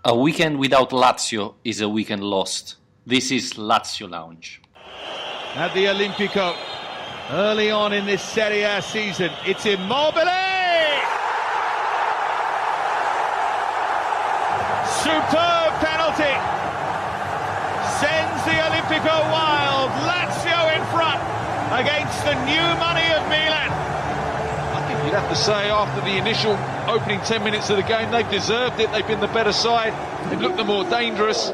A weekend without Lazio is a weekend lost. This is Lazio Lounge. At the Olimpico, early on in this Serie A season, it's Immobile! Superb penalty! Sends the Olimpico wild. Lazio in front against the new money of Milan. I think you'd have to say after the initial opening 10 minutes of the game, they've deserved it. They've been the better side. They've looked the more dangerous.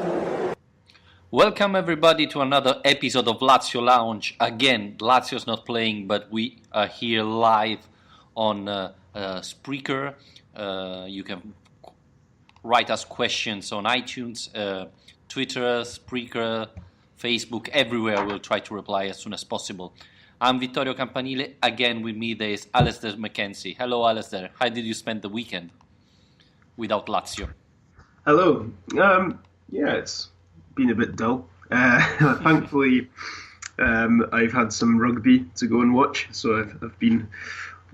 Welcome everybody to another episode of Lazio Lounge. Again, Lazio's not playing, but we are here live on Spreaker. You can write us questions on iTunes, Twitter, Spreaker, Facebook, everywhere. We'll try to reply as soon as possible. I'm Vittorio Campanile. Again with me there is Alistair McKenzie. Hello Alistair, how did you spend the weekend without Lazio? Hello. It's been a bit dull. Thankfully, I've had some rugby to go and watch, so I've been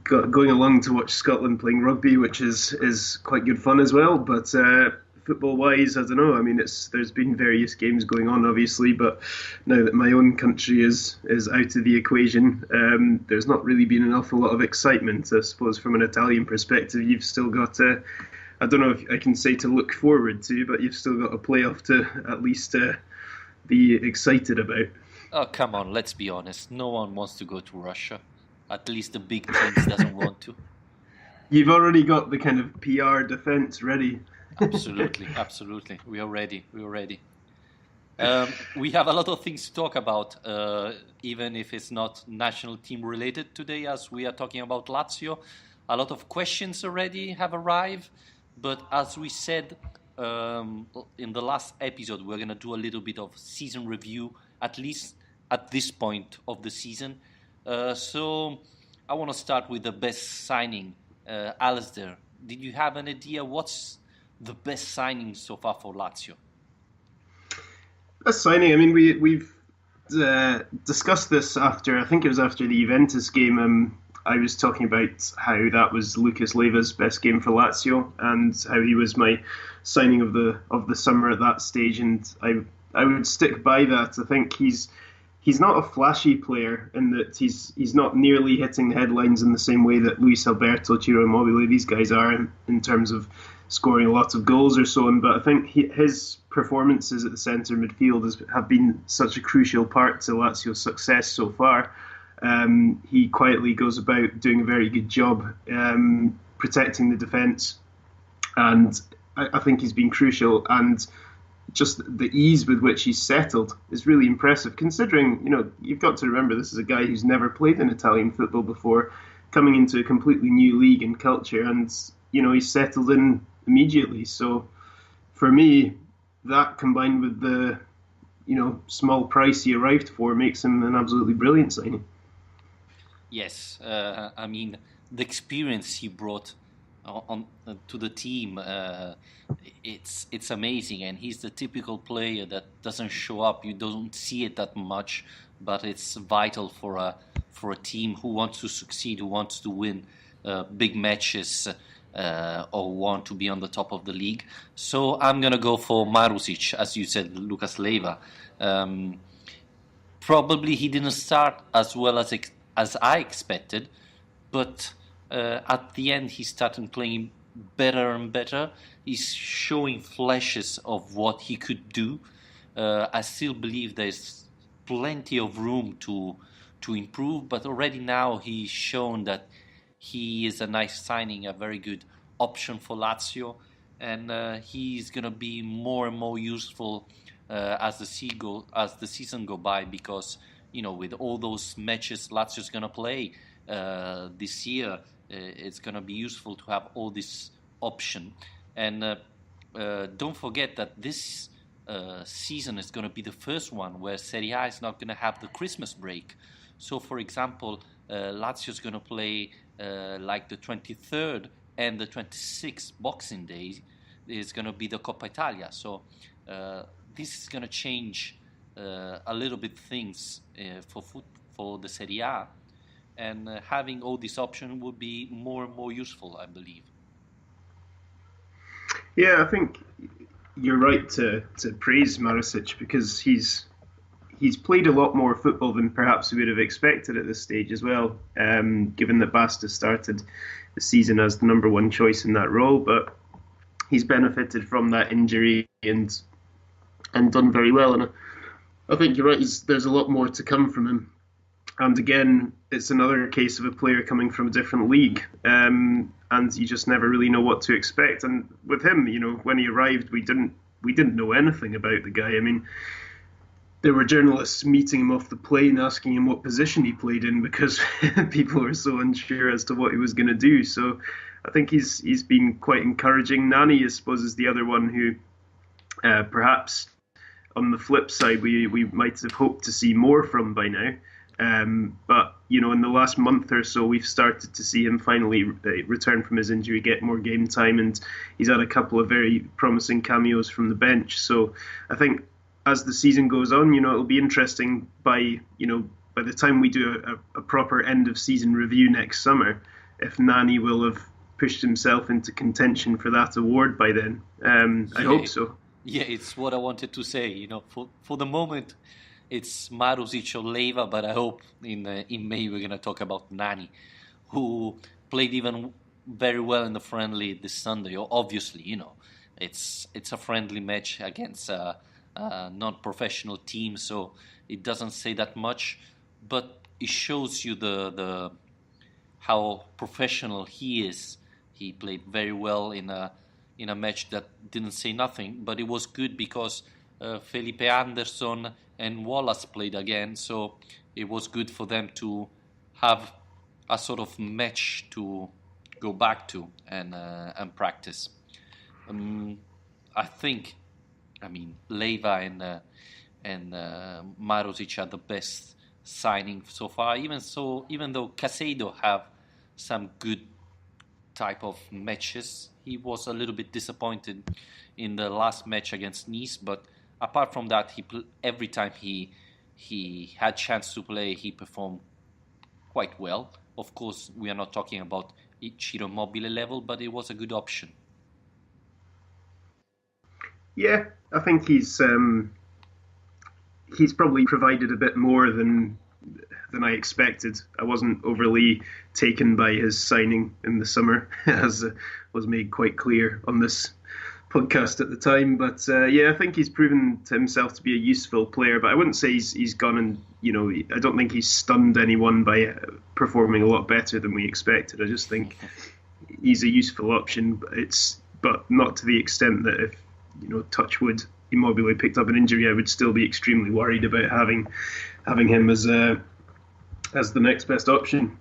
going along to watch Scotland playing rugby, which is quite good fun as well. But football-wise, I don't know. I mean, there's been various games going on, obviously, but now that my own country is out of the equation, there's not really been an awful lot of excitement. I suppose from an Italian perspective, you've still got I don't know if I can say to look forward to, but you've still got a playoff to at least be excited about. Oh, come on, let's be honest. No one wants to go to Russia. At least the big teams doesn't want to. You've already got the kind of PR defense ready. Absolutely. We are ready. We have a lot of things to talk about, even if it's not national team related today, as we are talking about Lazio. A lot of questions already have arrived. But as we said in the last episode, we're going to do a little bit of season review, at least at this point of the season. So I want to start with the best signing. Alistair, did you have an idea what's the best signing so far for Lazio? Best signing, I mean, we've discussed this after the Juventus game. I was talking about how that was Lucas Leiva's best game for Lazio and how he was my signing of the summer at that stage, and I would stick by that. I think he's not a flashy player in that he's not nearly hitting the headlines in the same way that Luis Alberto, Ciro Immobile, these guys are in terms of scoring a lot of goals or so on. But I think his performances at the centre midfield have been such a crucial part to Lazio's success so far. He quietly goes about doing a very good job protecting the defence, and I think he's been crucial. And just the ease with which he's settled is really impressive, considering, you've got to remember this is a guy who's never played in Italian football before, coming into a completely new league and culture, and he's settled in immediately. So for me, that combined with the small price he arrived for makes him an absolutely brilliant signing. Yes, I mean, the experience he brought to the team, it's amazing, and he's the typical player that doesn't show up. You don't see it that much, but it's vital for a team who wants to succeed, who wants to win big matches, or want to be on the top of the league. So I'm gonna go for Marusic, as you said, Lucas Leiva. Probably he didn't start as well as I expected, but at the end he started playing better and better. He's showing flashes of what he could do. I still believe there's plenty of room to improve, but already now he's shown that he is a nice signing, a very good option for Lazio, and he's going to be more and more useful as the season go by, because with all those matches Lazio's going to play this year, it's going to be useful to have all this option. And don't forget that this season is going to be the first one where Serie A is not going to have the Christmas break. So, for example, Lazio is going to play like the 23rd and the 26th Boxing Day is going to be the Coppa Italia. So this is going to change a little bit things for the Serie A, and having all these options would be more and more useful, I believe. Yeah, I think you're right to praise Maricic because he's played a lot more football than perhaps we would have expected at this stage as well. Given that Basta started the season as the number one choice in that role, but he's benefited from that injury and done very well. And I think you're right. There's a lot more to come from him. And again, it's another case of a player coming from a different league, and you just never really know what to expect. And with him, when he arrived, we didn't know anything about the guy. I mean, there were journalists meeting him off the plane, asking him what position he played in because people were so unsure as to what he was going to do. So I think he's been quite encouraging. Nani, I suppose, is the other one who perhaps on the flip side we might have hoped to see more from by now. But in the last month or so, we've started to see him finally return from his injury, get more game time, and he's had a couple of very promising cameos from the bench. So I think as the season goes on, it'll be interesting by the time we do a proper end of season review next summer, if Nani will have pushed himself into contention for that award by then. I hope so. Yeah, it's what I wanted to say. For the moment, it's Marusic or Leiva, but I hope in May we're going to talk about Nani, who played even very well in the friendly this Sunday. Obviously, it's a friendly match against a non-professional team, so it doesn't say that much, but it shows you the how professional he is. He played very well in a match that didn't say nothing, but it was good because Felipe Anderson and Wallace played again, so it was good for them to have a sort of match to go back to and practice. I think, Leiva and Marusic are the best signing so far. Even though Casado have some good type of matches, he was a little bit disappointed in the last match against Nice, but apart from that, every time he had chance to play, he performed quite well. Of course, we are not talking about Ciro Immobile level, but it was a good option. Yeah, I think he's probably provided a bit more than I expected. I wasn't overly taken by his signing in the summer, as was made quite clear on this podcast at the time. But I think he's proven to himself to be a useful player. But I wouldn't say he's gone and I don't think he's stunned anyone by performing a lot better than we expected. I just think he's a useful option. But not to the extent that if touch wood, Immobile picked up an injury, I would still be extremely worried about having him as the next best option.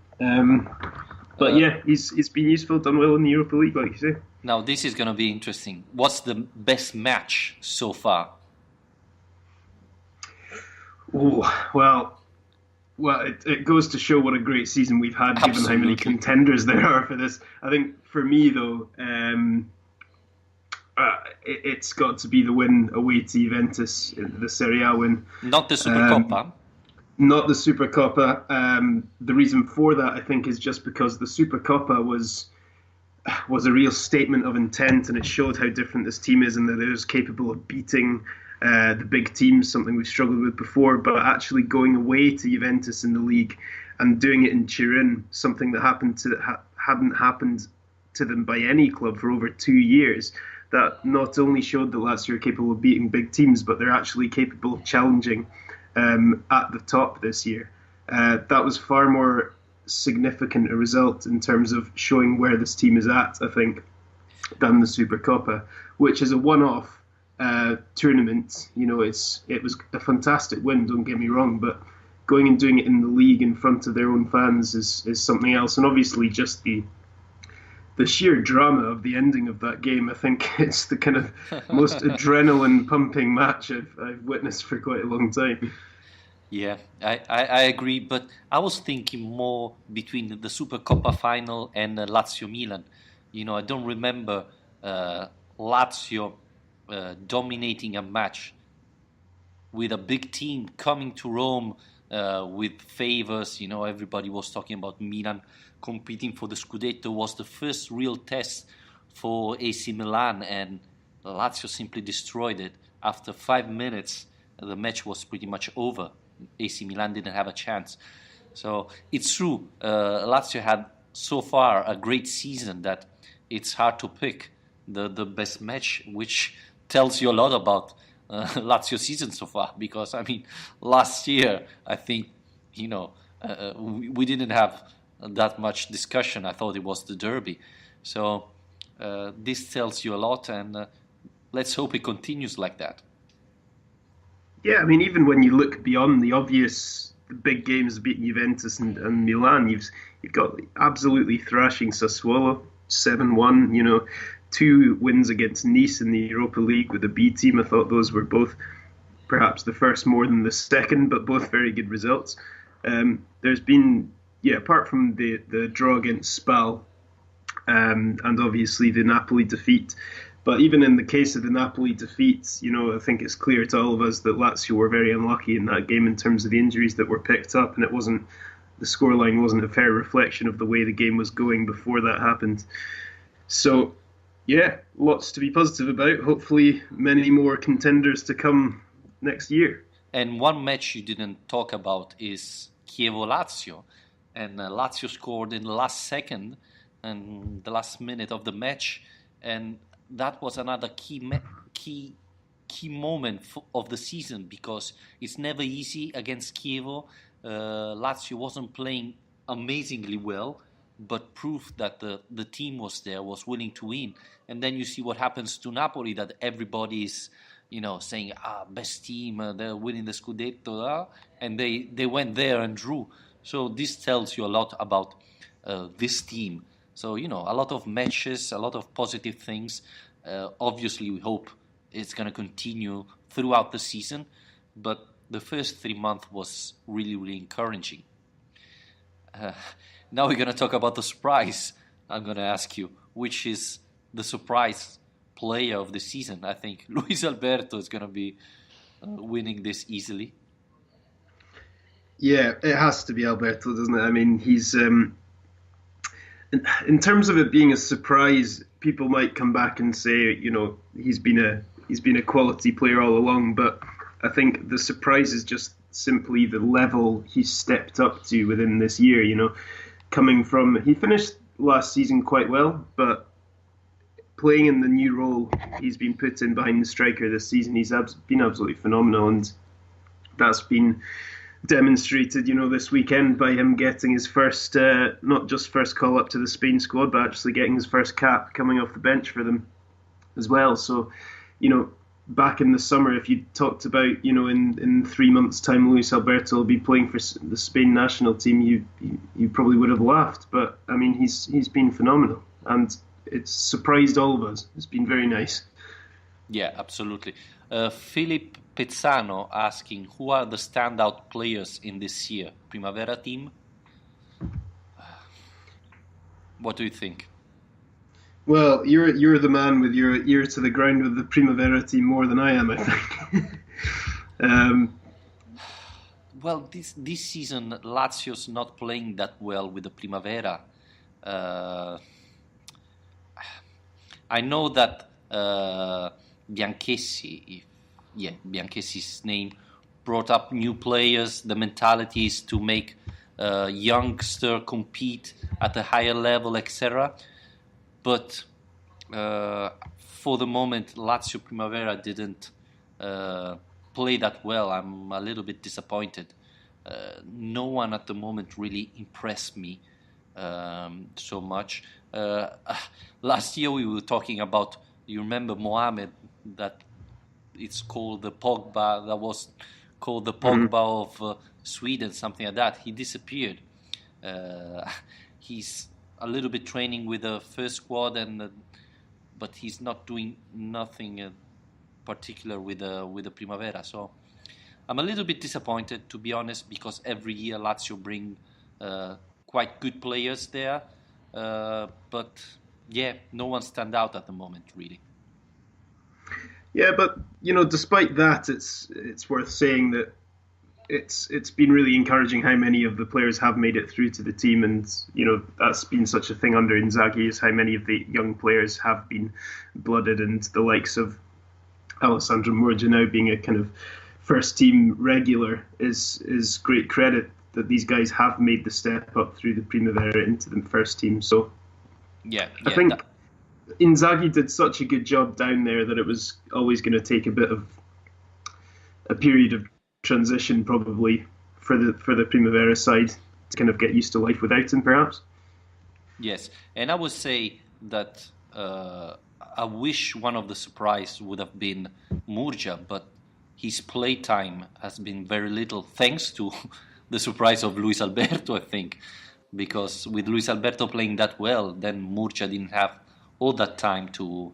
But he's been useful, done well in the Europa League, like you say. Now this is going to be interesting. What's the best match so far? Oh, well, it goes to show what a great season we've had, given how many contenders there are for this. I think for me though, it's got to be the win away to Juventus, the Serie A win. Not the Supercoppa. Not the Supercoppa. The reason for that, I think, is just because the Supercoppa was a real statement of intent, and it showed how different this team is and that it was capable of beating the big teams, something we've struggled with before, but actually going away to Juventus in the league and doing it in Turin, something that hadn't happened to them by any club for over 2 years. That not only showed that Lazio are capable of beating big teams, but they're actually capable of challenging at the top this year. That was far more significant a result in terms of showing where this team is at, I think, than the Supercoppa, which is a one-off tournament. It was a fantastic win, don't get me wrong, but going and doing it in the league in front of their own fans is something else. And obviously just the sheer drama of the ending of that game, I think it's the kind of most adrenaline pumping match I've witnessed for quite a long time. Yeah, I agree, but I was thinking more between the Supercoppa final and Lazio Milan. I don't remember Lazio dominating a match with a big team coming to Rome with favors. Everybody was talking about Milan competing for the Scudetto. Was the first real test for AC Milan, and Lazio simply destroyed it. After 5 minutes, the match was pretty much over. AC Milan didn't have a chance. So it's true, Lazio had so far a great season that it's hard to pick the best match, which tells you a lot about Lazio season so far. Because, I mean, last year, I think, we didn't have that much discussion. I thought it was the derby. So this tells you a lot, and let's hope it continues like that. Yeah, I mean, even when you look beyond the obvious big games beating Juventus and Milan, you've got absolutely thrashing Sassuolo 7-1. You know, 2 wins against Nice in the Europa League with a B team. I thought those were both perhaps the first more than the second, but both very good results. There's been, apart from the draw against Spal, and obviously the Napoli defeat. But even in the case of the Napoli defeat, I think it's clear to all of us that Lazio were very unlucky in that game in terms of the injuries that were picked up, and the scoreline wasn't a fair reflection of the way the game was going before that happened. So, lots to be positive about. Hopefully, many more contenders to come next year. And one match you didn't talk about is Chievo-Lazio. And Lazio scored in the last second and the last minute of the match. And that was another key moment of the season, because it's never easy against Chievo. Lazio wasn't playing amazingly well, but proved that the team was there, was willing to win. And then you see what happens to Napoli, that everybody is saying, best team, they're winning the Scudetto, and they went there and drew. So this tells you a lot about this team. So, a lot of matches, a lot of positive things. Obviously, we hope it's going to continue throughout the season, but the first 3 months was really, really encouraging. Now we're going to talk about the surprise. I'm going to ask you, which is the surprise player of the season? I think Luis Alberto is going to be winning this easily. Yeah, it has to be Alberto, doesn't it? I mean, he's in terms of it being a surprise, people might come back and say, he's been a quality player all along, but I think the surprise is just simply the level he's stepped up to within this year. He finished last season quite well, but playing in the new role he's been put in behind the striker this season, he's been absolutely phenomenal, and that's been demonstrated, this weekend by him getting his first, not just first call up to the Spain squad, but actually getting his first cap coming off the bench for them as well. So, back in the summer, if you talked about, in 3 months' time, Luis Alberto will be playing for the Spain national team, you probably would have laughed. But I mean, he's been phenomenal, and it's surprised all of us. It's been very nice. Yeah, absolutely. Philip Pezzano asking, who are the standout players in this year Primavera team? What do you think? Well, you're the man with your ear to the ground with the Primavera team more than I am, I think. Well, this season Lazio's not playing that well with the Primavera. I know that Bianchessi's name, brought up new players. The mentality is to make youngster compete at a higher level, etc. But for the moment, Lazio Primavera didn't play that well. I'm a little bit disappointed. No one at the moment really impressed me so much. Last year we were talking about, you remember Mohamed, that it's called the Pogba, that was called the Pogba of Sweden, something like that. He disappeared. He's a little bit training with the first squad, but he's not doing nothing particular with the Primavera. So I'm a little bit disappointed, to be honest, because every year Lazio bring quite good players there, but no one stand out at the moment, really. Yeah, but despite that, it's worth saying that it's been really encouraging how many of the players have made it through to the team, and that's been such a thing under Inzaghi, is how many of the young players have been blooded, and the likes of Alessandro Murgia now being a kind of first team regular is great credit that these guys have made the step up through the Primavera into the first team. So I think Inzaghi did such a good job down there that it was always going to take a bit of a period of transition probably for the Primavera side to kind of get used to life without him, perhaps. Yes, and I would say that I wish one of the surprise would have been Murgia, but his play time has been very little, thanks to the surprise of Luis Alberto, I think, because with Luis Alberto playing that well, then Murgia didn't have all that time to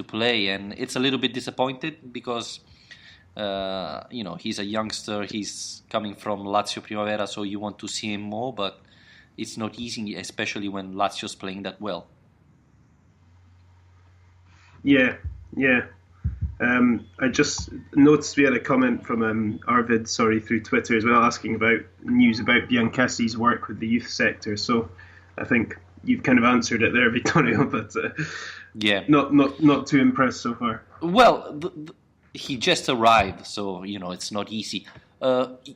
play, and it's a little bit disappointed because he's a youngster, he's coming from Lazio Primavera, so you want to see him more, but it's not easy, especially when Lazio's playing that well. Yeah. I just noticed we had a comment from Arvid, through Twitter as well, asking about news about Bianchessi's work with the youth sector. So I think you've kind of answered it there, Vittorio, but not too impressed so far. Well, he just arrived, so it's not easy.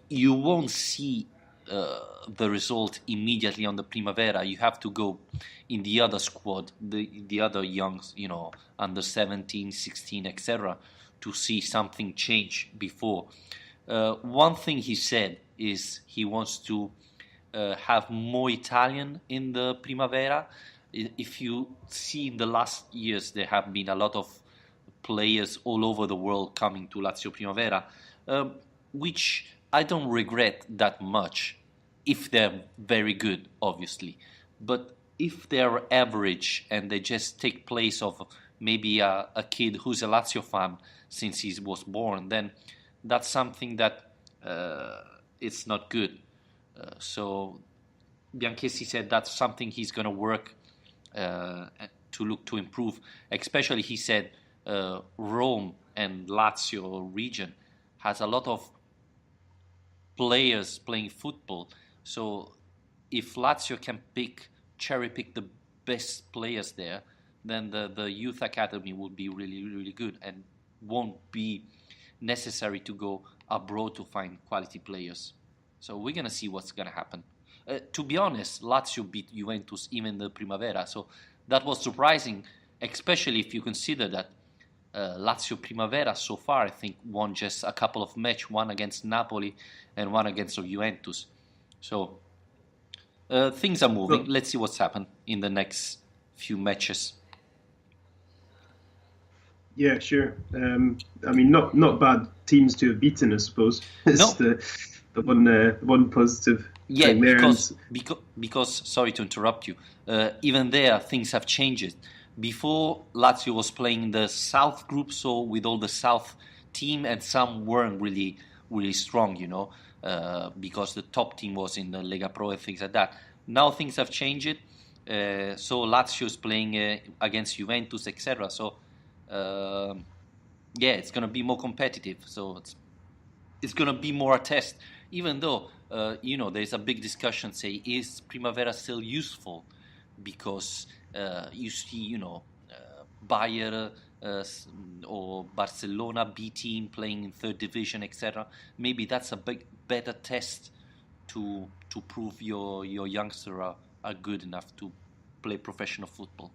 You won't see the result immediately on the Primavera. You have to go in the other squad, the other youngs, under 17, 16, etc., to see something change before. One thing he said is he wants to have more Italian in the Primavera. If you see in the last years, there have been a lot of players all over the world coming to Lazio Primavera, which I don't regret that much if they're very good, obviously. But if they're average and they just take place of maybe a kid who's a Lazio fan since he was born, then that's something that it's not good. So Bianchessi said that's something he's going to work to look to improve. Especially, he said, Rome and Lazio region has a lot of players playing football. So if Lazio can cherry pick the best players there, then the youth academy will be really, really good and won't be necessary to go abroad to find quality players. So we're going to see what's going to happen. To be honest, Lazio beat Juventus even in the Primavera, so that was surprising, especially if you consider that Lazio Primavera so far, I think, won just a couple of matches, one against Napoli and one against Juventus. So things are moving. Let's see what's happened in the next few matches. Yeah, sure. I mean, not bad teams to have beaten, I suppose. It's the one positive thing there. Because sorry to interrupt you, even there things have changed. Before, Lazio was playing the South group, so with all the South team, and some weren't really, really strong, because the top team was in the Lega Pro and things like that. Now things have changed, so Lazio is playing against Juventus, etc. So, it's going to be more competitive. So it's going to be more a test, even though, there's a big discussion, say, is Primavera still useful? Because you see, Bayern or Barcelona B team playing in third division, etc. Maybe that's a better test to prove your youngster are good enough to play professional football.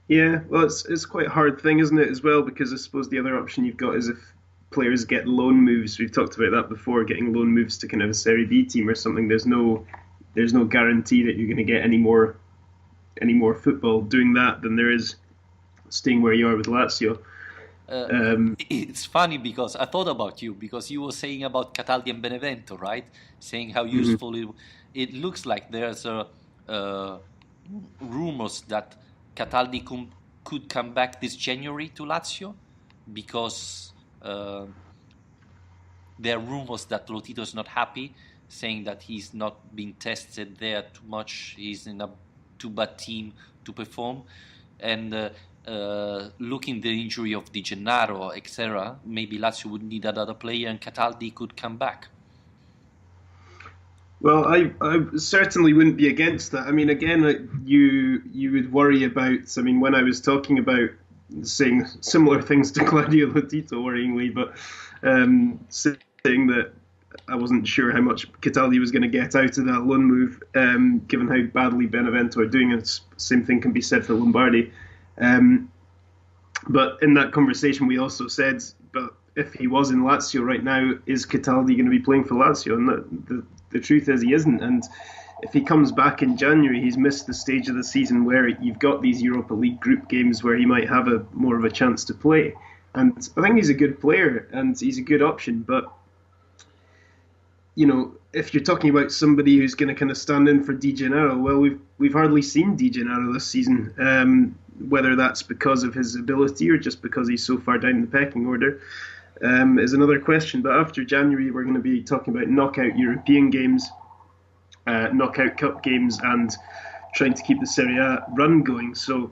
Yeah, well, it's quite a hard thing, isn't it, as well? Because I suppose the other option you've got is if players get loan moves. We've talked about that before, getting loan moves to kind of a Serie B team or something. There's no guarantee that you're going to get any more football doing that than there is staying where you are with Lazio. It's funny because I thought about you because you were saying about Cataldi and Benevento, right? Saying how useful it looks like there's rumors that Cataldi could come back this January to Lazio because there are rumors that Lotito is not happy, saying that he's not being tested there too much, he's in a too bad team to perform. and looking the injury of Di Gennaro, etc., maybe Lazio would need another player and Cataldi could come back. Well, I certainly wouldn't be against that. I mean, again, you would worry about. I mean, when I was talking about saying similar things to Claudio Lotito, worryingly, but saying that I wasn't sure how much Cataldi was going to get out of that loan move, given how badly Benevento are doing. And same thing can be said for Lombardi. But in that conversation, we also said, but if he was in Lazio right now, is Cataldi going to be playing for Lazio? And the truth is he isn't. And if he comes back in January, he's missed the stage of the season where you've got these Europa League group games where he might have more of a chance to play. And I think he's a good player and he's a good option. But, you know, if you're talking about somebody who's going to kind of stand in for Di Gennaro, well, we've hardly seen Di Gennaro this season, whether that's because of his ability or just because he's so far down the pecking order. Is another question. But after January, we're going to be talking about knockout European games, knockout cup games, and trying to keep the Serie A run going. So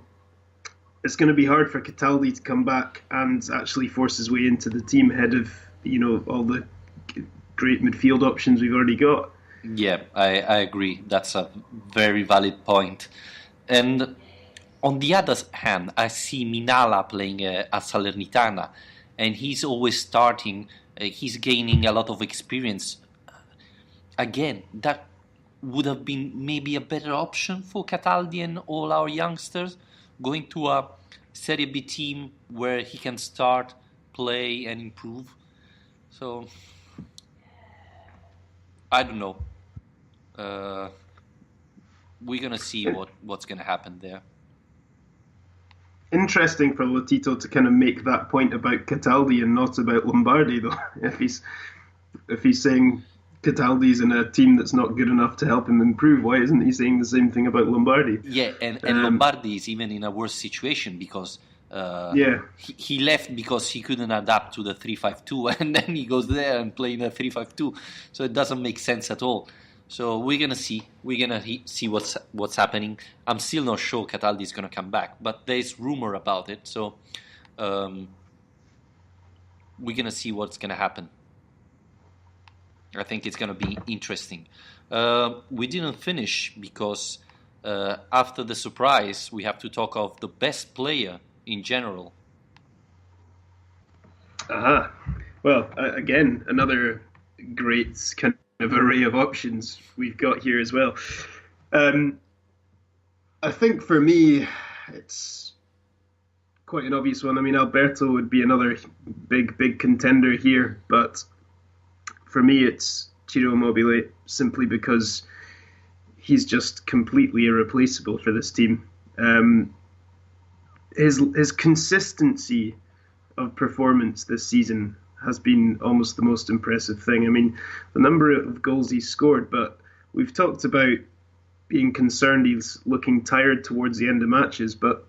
it's going to be hard for Cataldi to come back and actually force his way into the team ahead of, you know, all the great midfield options we've already got. Yeah, I agree. That's a very valid point. And on the other hand, I see Minala playing at Salernitana, and he's always starting. He's gaining a lot of experience. Again, that would have been maybe a better option for Cataldi and all our youngsters, going to a Serie B team where he can start, play, and improve. So, I don't know. We're going to see what's going to happen there. Interesting for Lotito to kind of make that point about Cataldi and not about Lombardi, though. If he's saying Cataldi's in a team that's not good enough to help him improve, why isn't he saying the same thing about Lombardi? Yeah, and Lombardi is even in a worse situation because he left because he couldn't adapt to the 3-5-2, and then he goes there and playing a 3-5-2. So it doesn't make sense at all. So we're gonna see what's happening. I'm still not sure Cataldi is gonna come back, but there's rumor about it. So we're gonna see what's gonna happen. I think it's gonna be interesting. We didn't finish because after the surprise, we have to talk of the best player in general. Well, again, another great kind of array of options we've got here as well. I think for me, it's quite an obvious one. I mean, Alberto would be another big contender here, but for me, it's Ciro Immobile, simply because he's just completely irreplaceable for this team. His consistency of performance this season has been almost the most impressive thing. I mean, the number of goals he's scored, but we've talked about being concerned he's looking tired towards the end of matches, but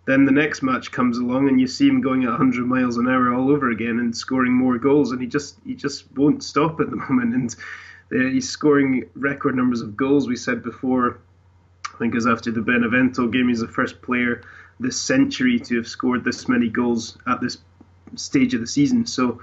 then the next match comes along and you see him going at 100 miles an hour all over again and scoring more goals, and he just won't stop at the moment. And he's scoring record numbers of goals. We said before, I think it was after the Benevento game, he's the first player this century to have scored this many goals at this stage of the season. So,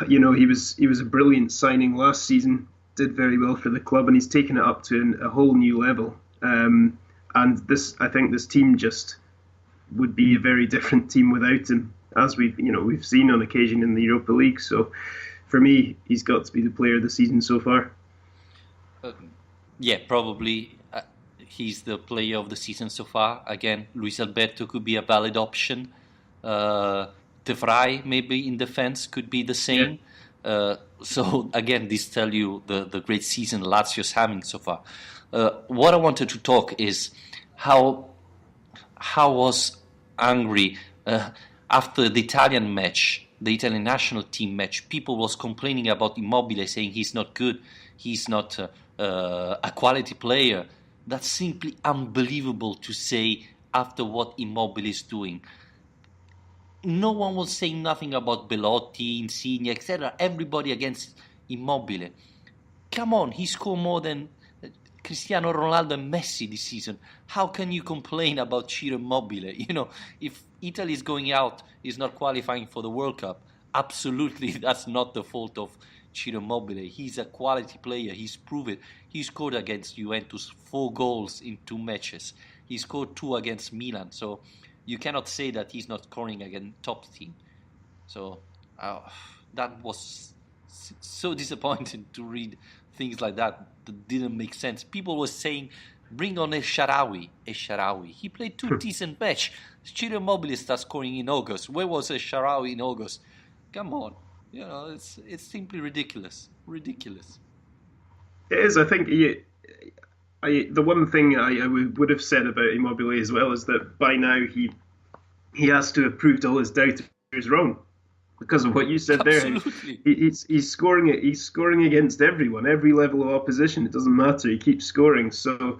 you know, he was a brilliant signing last season, did very well for the club, and he's taken it up to a whole new level. And I think this team just would be a very different team without him, as we've seen on occasion in the Europa League. So, for me, he's got to be the player of the season so far. Yeah, probably he's the player of the season so far. Again, Luis Alberto could be a valid option. De Vrij, maybe in defense, could be the same. Yeah. So again, this tells you the great season Lazio's having so far. What I wanted to talk is how was angry after the Italian match, the Italian national team match. People was complaining about Immobile, saying he's not good, he's not a quality player. That's simply unbelievable to say after what Immobile is doing. No one was saying nothing about Belotti, Insigne, etc. Everybody against Immobile. Come on, he scored more than Cristiano Ronaldo and Messi this season. How can you complain about Ciro Immobile? If Italy is going out, is not qualifying for the World Cup, absolutely that's not the fault of Ciro Immobile. He's a quality player. He's proved it. He scored against Juventus 4 goals in 2 matches. He scored 2 against Milan. So you cannot say that he's not scoring against top team. So that was so disappointing to read things like that didn't make sense. People were saying, bring on El Shaarawy. He played 2 decent matches. Ciro Immobile starts scoring in August. Where was El Shaarawy in August? Come on. It's simply ridiculous. Ridiculous. It is. I think the one thing I would have said about Immobile as well is that by now he has to have proved all his doubters wrong, because of what you said Absolutely. there. He's scoring it. He's scoring against everyone, every level of opposition. It doesn't matter. He keeps scoring. So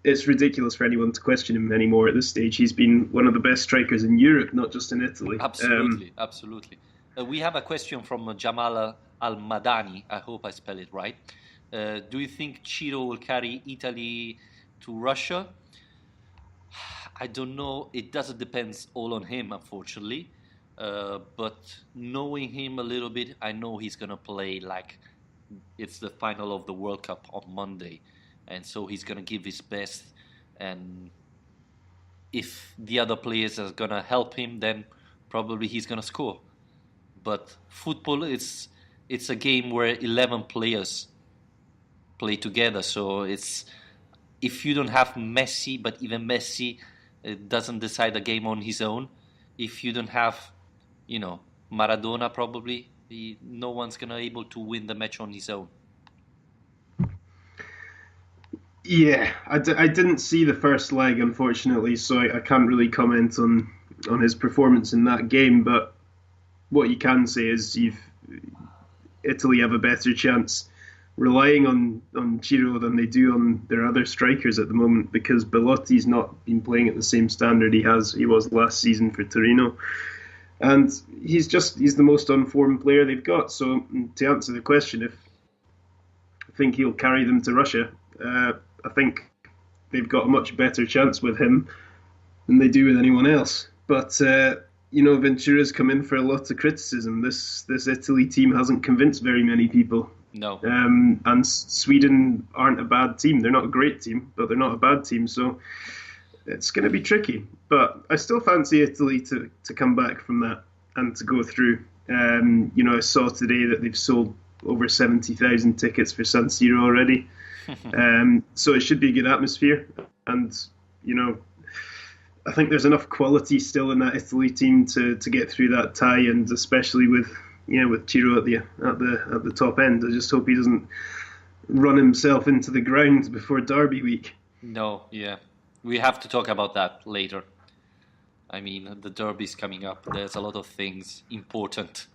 it's ridiculous for anyone to question him anymore at this stage. He's been one of the best strikers in Europe, not just in Italy. Absolutely. We have a question from Jamal Al-Madani. I hope I spell it right. Do you think Ciro will carry Italy to Russia? I don't know. It doesn't depend all on him, unfortunately. But knowing him a little bit, I know he's going to play like it's the final of the World Cup on Monday. And so he's going to give his best. And if the other players are going to help him, then probably he's going to score. But football, it's a game where 11 players play together. So if you don't have Messi, but even Messi doesn't decide the game on his own. If you don't have, Maradona, probably no one's gonna able to win the match on his own. Yeah, I didn't see the first leg, unfortunately, so I can't really comment on his performance in that game. But what you can say is Italy have a better chance relying on Ciro than they do on their other strikers at the moment, because Belotti's not been playing at the same standard he was last season for Torino. And he's the most unformed player they've got. So to answer the question, if I think he'll carry them to Russia, I think they've got a much better chance with him than they do with anyone else. But Ventura's come in for a lot of criticism. This Italy team hasn't convinced very many people. No. And Sweden aren't a bad team. They're not a great team, but they're not a bad team. So it's going to be tricky. But I still fancy Italy to come back from that and to go through. I saw today that they've sold over 70,000 tickets for San Siro already. So it should be a good atmosphere. And, I think there's enough quality still in that Italy team to get through that tie, and especially with Ciro at the top end. I just hope he doesn't run himself into the ground before Derby week. No, yeah. We have to talk about that later. I mean, the Derby's coming up. There's a lot of things important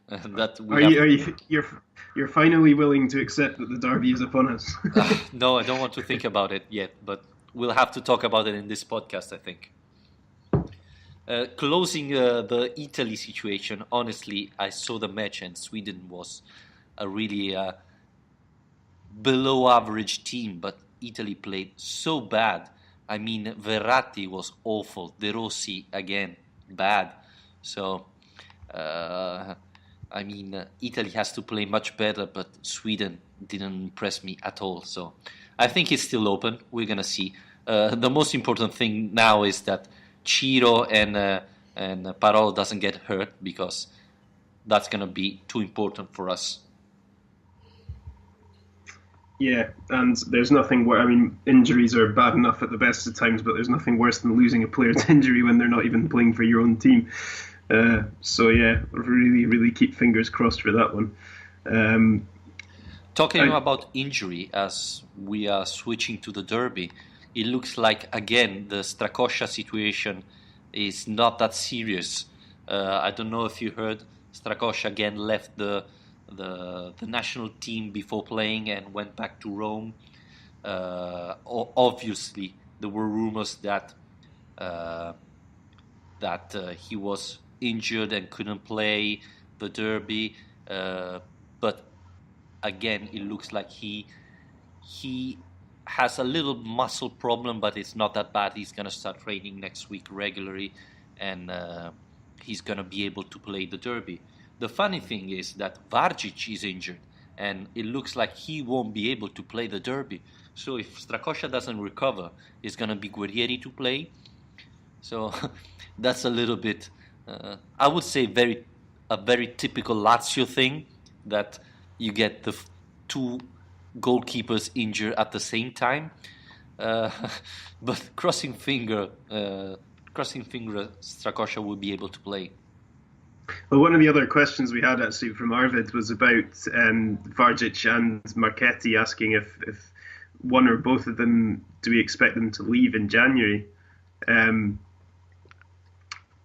that you're finally willing to accept that the Derby is upon us. No, I don't want to think about it yet, but we'll have to talk about it in this podcast, I think. Closing the Italy situation, honestly, I saw the match and Sweden was a really below average team, but Italy played so bad. I mean, Verratti was awful. De Rossi, again, bad. So, Italy has to play much better, but Sweden didn't impress me at all. So, I think it's still open. We're going to see. The most important thing now is that Ciro and Parolo doesn't get hurt, because that's going to be too important for us. Yeah, and there's nothing where, injuries are bad enough at the best of times, but there's nothing worse than losing a player to injury when they're not even playing for your own team. So yeah, really, really keep fingers crossed for that one. Talking about injury, as we are switching to the Derby, it looks like, again, the Strakosha situation is not that serious. I don't know if you heard, Strakosha again left the national team before playing and went back to Rome. Obviously, there were rumors that he was injured and couldn't play the Derby. But again, it looks like he he has a little muscle problem, but it's not that bad. He's gonna start training next week regularly, and he's gonna be able to play the derby. The funny thing is that Vargic is injured, and it looks like he won't be able to play the derby. So if Strakosha doesn't recover, it's gonna be Guerrieri to play. So that's a little bit, I would say, a very typical Lazio thing, that you get the two goalkeepers injured at the same time. But crossing finger, Strakosha will be able to play. Well, one of the other questions we had actually from Arvid was about Vargic and Marchetti, asking if one or both of them, do we expect them to leave in January?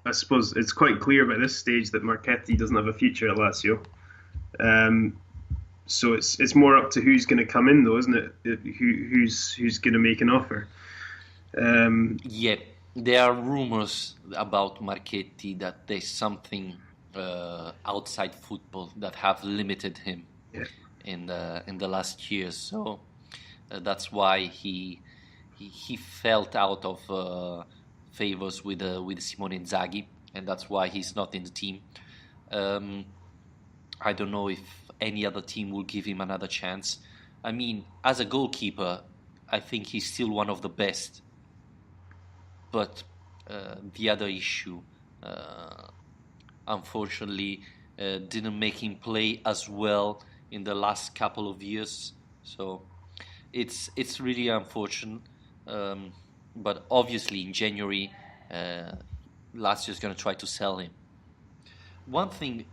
I suppose it's quite clear by this stage that Marchetti doesn't have a future at Lazio. So it's more up to who's going to come in, though, isn't it? Who's going to make an offer? Yeah, there are rumors about Marchetti that there's something outside football that have limited him in the last years. So that's why he felt out of favors with Simone Inzaghi, and that's why he's not in the team. I don't know if any other team will give him another chance. I mean, as a goalkeeper, I think he's still one of the best. But the other issue, unfortunately, didn't make him play as well in the last couple of years. So it's really unfortunate. But obviously in January, Lazio is going to try to sell him. One thing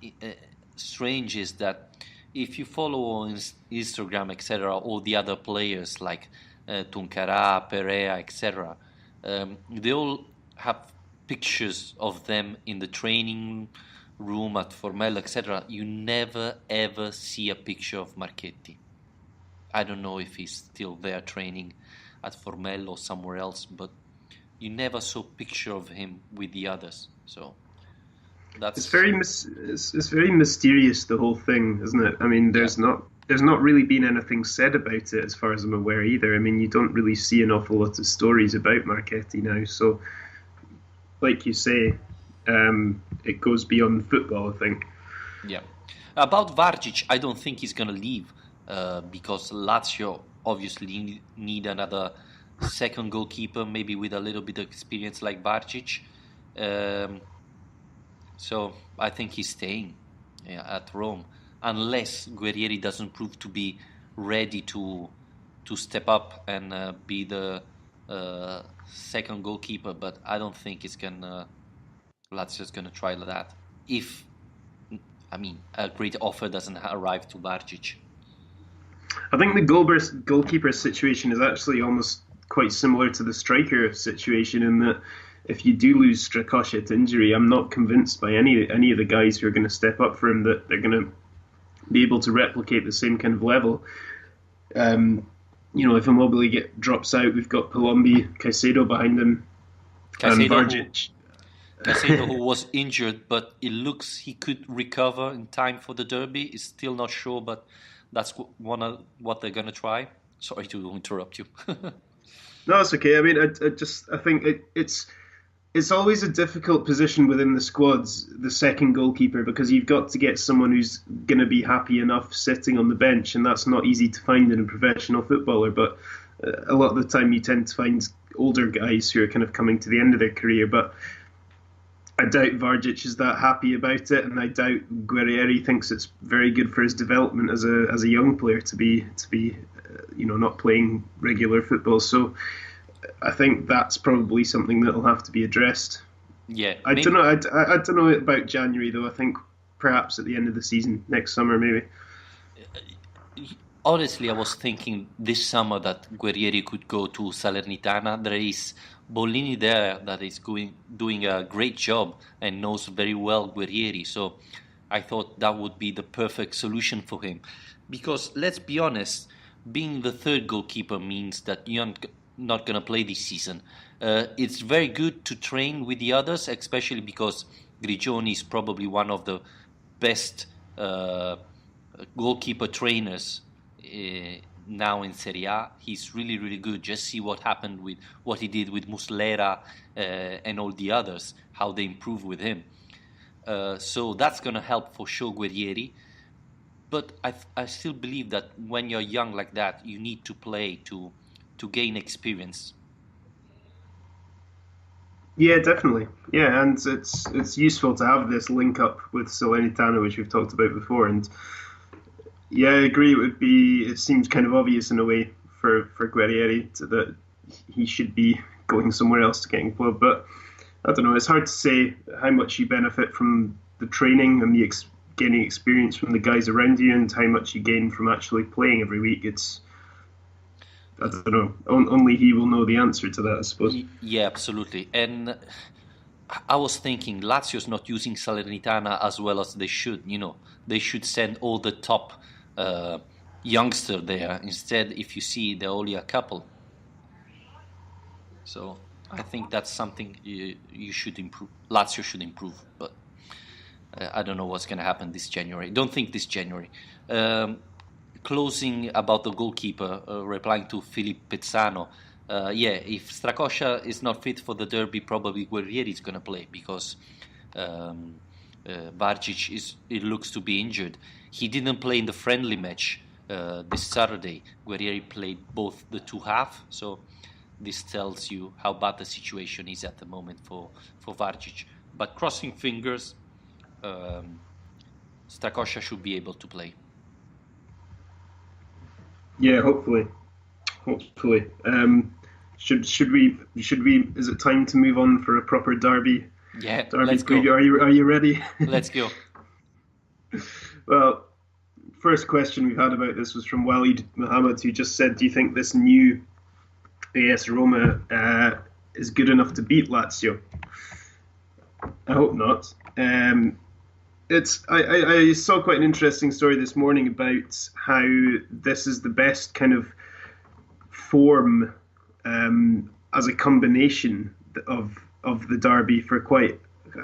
strange is that if you follow on Instagram, etc., all the other players like Tuncara, Perea, etc., they all have pictures of them in the training room at Formello, etc. You never ever see a picture of Marchetti. I don't know if he's still there training at Formello or somewhere else, but you never saw a picture of him with the others. So that's it's very mysterious, the whole thing, isn't it? I mean, there's not really been anything said about it as far as I'm aware either. I mean, you don't really see an awful lot of stories about Marchetti now. So, like you say, it goes beyond football, I think. Yeah. About Vargic, I don't think he's going to leave because Lazio obviously need another second goalkeeper, maybe with a little bit of experience like Vargic. So I think he's staying at Rome, unless Guerrieri doesn't prove to be ready to step up and be the second goalkeeper. But I don't think Lazio's gonna try that. If a great offer doesn't arrive to Vargic. I think the goalkeeper situation is actually almost quite similar to the striker situation, in that if you do lose Strakosha to injury, I'm not convinced by any of the guys who are going to step up for him that they're going to be able to replicate the same kind of level. If Immobile drops out, we've got Palombi, Caicedo behind him, and Vargic. Caicedo, who was injured, but it looks he could recover in time for the derby. Is still not sure, but that's what they're going to try. Sorry to interrupt you. No, it's okay. I mean, I think it's always a difficult position within the squads, the second goalkeeper, because you've got to get someone who's going to be happy enough sitting on the bench, and that's not easy to find in a professional footballer. But a lot of the time you tend to find older guys who are kind of coming to the end of their career. But I doubt Vargic is that happy about it, and I doubt Guerrieri thinks it's very good for his development as a young player to be not playing regular football. So I think that's probably something that will have to be addressed. Yeah, I don't know. I don't know about January though. I think perhaps at the end of the season, next summer maybe. Honestly, I was thinking this summer that Guerrieri could go to Salernitana. There is Bollini there that is doing a great job and knows very well Guerrieri. So I thought that would be the perfect solution for him. Because let's be honest, being the third goalkeeper means that you're not going to play this season. It's very good to train with the others, especially because Grigioni is probably one of the best goalkeeper trainers now in Serie A. He's really, really good. Just see what happened with what he did with Muslera and all the others, how they improved with him. So that's going to help for sure Guerrieri. But I still believe that when you're young like that, you need to play to gain experience. Yeah, definitely. Yeah, and it's useful to have this link up with Salernitana, which we've talked about before. And yeah, I agree. It seems kind of obvious in a way for Guerrieri that he should be going somewhere else to get a club. But I don't know. It's hard to say how much you benefit from the training and the gaining experience from the guys around you, and how much you gain from actually playing every week. I don't know. Only he will know the answer to that, I suppose. Yeah, absolutely. And I was thinking Lazio's not using Salernitana as well as they should. They should send all the top youngster there. Instead, if you see, they're only a couple. So I think that's something you should improve. Lazio should improve, but I don't know what's going to happen this January. Don't think this January. Closing about the goalkeeper, replying to Filip Pezzano. If Strakosha is not fit for the derby, probably Guerrieri is going to play because Vargic it looks to be injured. He didn't play in the friendly match this Saturday. Guerrieri played both the two halves, so this tells you how bad the situation is at the moment for Vargic. But crossing fingers, Strakosha should be able to play. Yeah, hopefully. Should we? Is it time to move on for a proper derby? Yeah, derby let's preview? go. Are you ready? Let's go. Well, first question we've had about this was from Walid Mohammed, who just said, "Do you think this new AS Roma is good enough to beat Lazio?" I hope not. I saw quite an interesting story this morning about how this is the best kind of form as a combination of the derby for I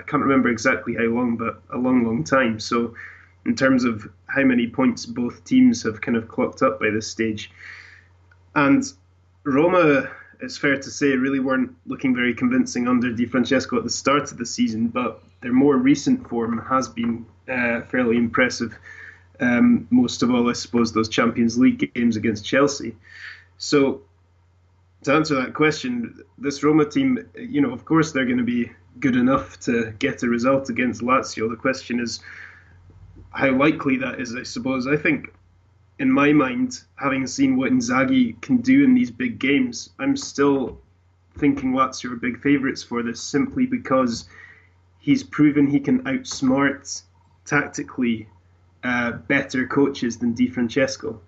can't remember exactly how long, but a long time. So in terms of how many points both teams have kind of clocked up by this stage. And Roma, it's fair to say, really weren't looking very convincing under Di Francesco at the start of the season, but their more recent form has been fairly impressive. Most of all, I suppose, those Champions League games against Chelsea. So to answer that question, this Roma team, of course they're going to be good enough to get a result against Lazio. The question is how likely that is, I suppose. I think, in my mind, having seen what Inzaghi can do in these big games, I'm still thinking Lazio are big favourites for this, simply because he's proven he can outsmart tactically better coaches than Di Francesco.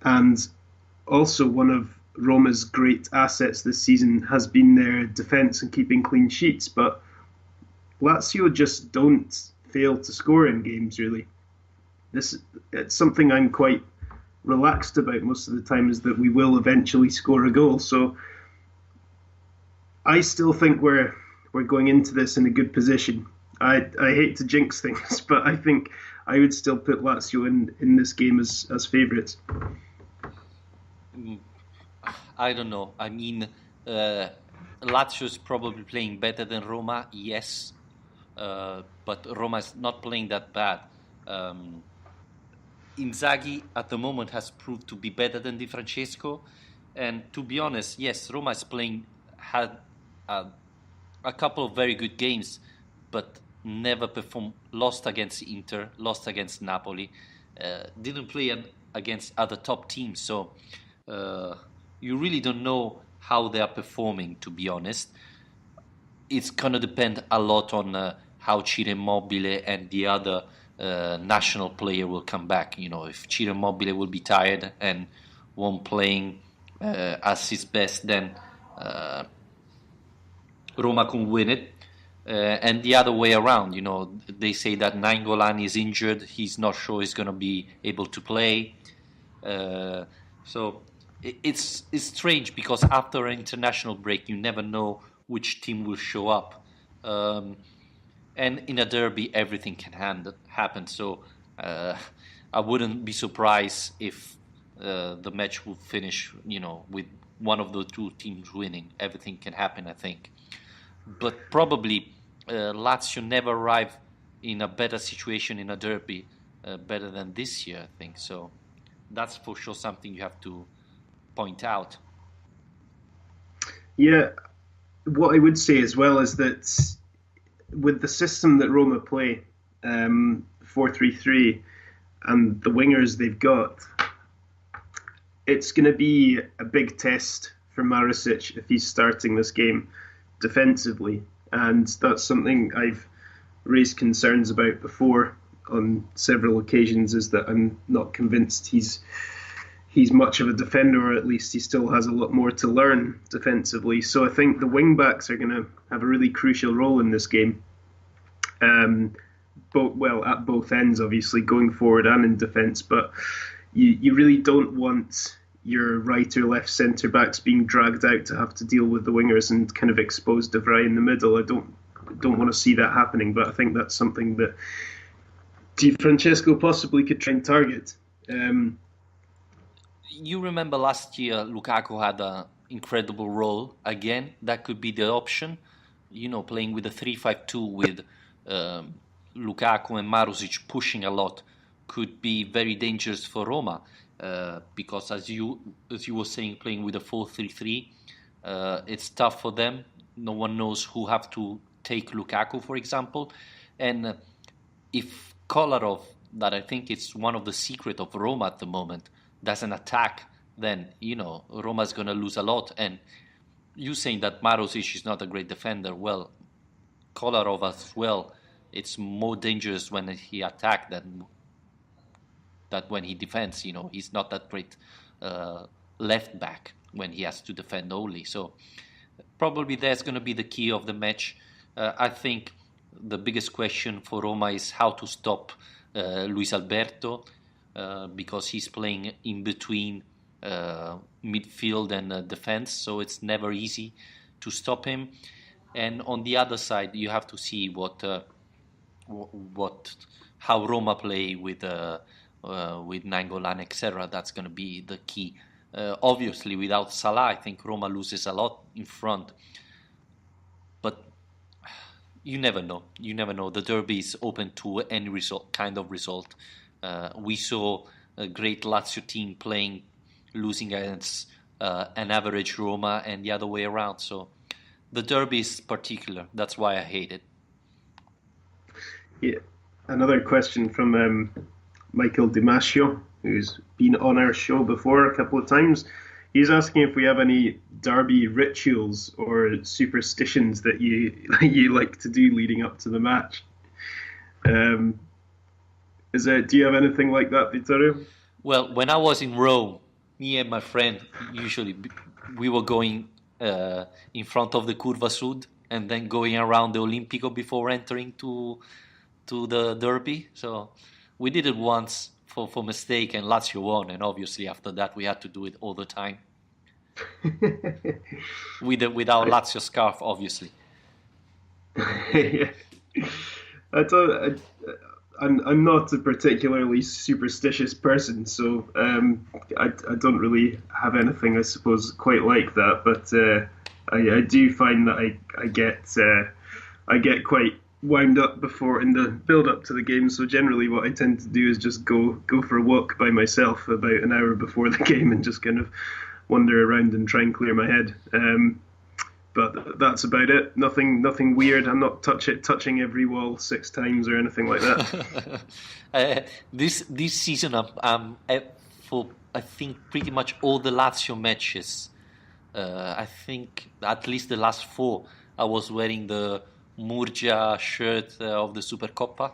And also one of Roma's great assets this season has been their defence and keeping clean sheets. But Lazio just don't fail to score in games, really. It's something I'm quite relaxed about most of the time, is that we will eventually score a goal. So I still think we're going into this in a good position. I hate to jinx things, but I think I would still put Lazio in this game as favourites. I don't know. I mean, Lazio is probably playing better than Roma, yes, but Roma is not playing that bad. Inzaghi at the moment has proved to be better than Di Francesco, and to be honest, yes, Roma is had a couple of very good games, but never performed. Lost against Inter, lost against Napoli, didn't play against other top teams. So you really don't know how they are performing, to be honest. It's gonna depend a lot on how Ciro Immobile and the other national player will come back. If Ciro Immobile will be tired and won't playing as his best, then Roma can win it. And the other way around, they say that Nainggolan is injured. He's not sure he's going to be able to play. So it's strange, because after an international break, you never know which team will show up. And in a derby, everything can happen. So I wouldn't be surprised if the match will finish, with one of the two teams winning. Everything can happen, I think. But probably Lazio never arrived in a better situation in a derby, better than this year, I think. So that's for sure something you have to point out. Yeah, what I would say as well is that with the system that Roma play, 4-3-3, and the wingers they've got, it's going to be a big test for Marusic if he's starting this game defensively. And that's something I've raised concerns about before on several occasions, is that I'm not convinced he's much of a defender, or at least he still has a lot more to learn defensively. So I think the wing backs are going to have a really crucial role in this game. At both ends, obviously, going forward and in defence. But you really don't want your right or left centre backs being dragged out to have to deal with the wingers and kind of expose De Vrij in the middle. I don't want to see that happening, but I think that's something that Di Francesco possibly could try and target. You remember last year Lukaku had an incredible role again. That could be the option, playing with a 3-5-2 with Lukaku and Marusic pushing a lot could be very dangerous for Roma, because as you were saying, playing with a 4-3-3, it's tough for them. No one knows who have to take Lukaku, for example, and if Kolarov, that I think it's one of the secret of Roma at the moment, doesn't attack, then Roma's going to lose a lot. And you saying that Marusic is not a great defender, well, Kolarov as well. It's more dangerous when he attacks than that when he defends. He's not that great left back when he has to defend only. So probably that's going to be the key of the match. I think the biggest question for Roma is how to stop Luis Alberto, because he's playing in between midfield and defense, so it's never easy to stop him. And on the other side, you have to see how Roma play with Nainggolan, etc. That's going to be the key. Obviously, without Salah, I think Roma loses a lot in front. But you never know. The derby is open to any kind of result. We saw a great Lazio team losing against an average Roma, and the other way around. So the derby is particular. That's why I hate it. Yeah. Another question from Michael Dimasio, who's been on our show before a couple of times. He's asking if we have any derby rituals or superstitions that you like to do leading up to the match. Do you have anything like that, Vittorio? Well, when I was in Rome, me and my friend, usually we were going in front of the Curva Sud and then going around the Olimpico before entering to the derby. So we did it once for mistake, and Lazio won, and obviously after that we had to do it all the time. with our Lazio scarf, obviously. Yeah. I'm not a particularly superstitious person, so I don't really have anything, I suppose, quite like that. But I do find that I get quite wound up before in the build up to the game. So generally, what I tend to do is just go for a walk by myself about an hour before the game and just kind of wander around and try and clear my head. But that's about it. Nothing weird. I'm not touching every wall 6 times or anything like that. This season, for I think pretty much all the Lazio matches. I think at least the last 4, I was wearing the Murgia shirt of the Supercoppa.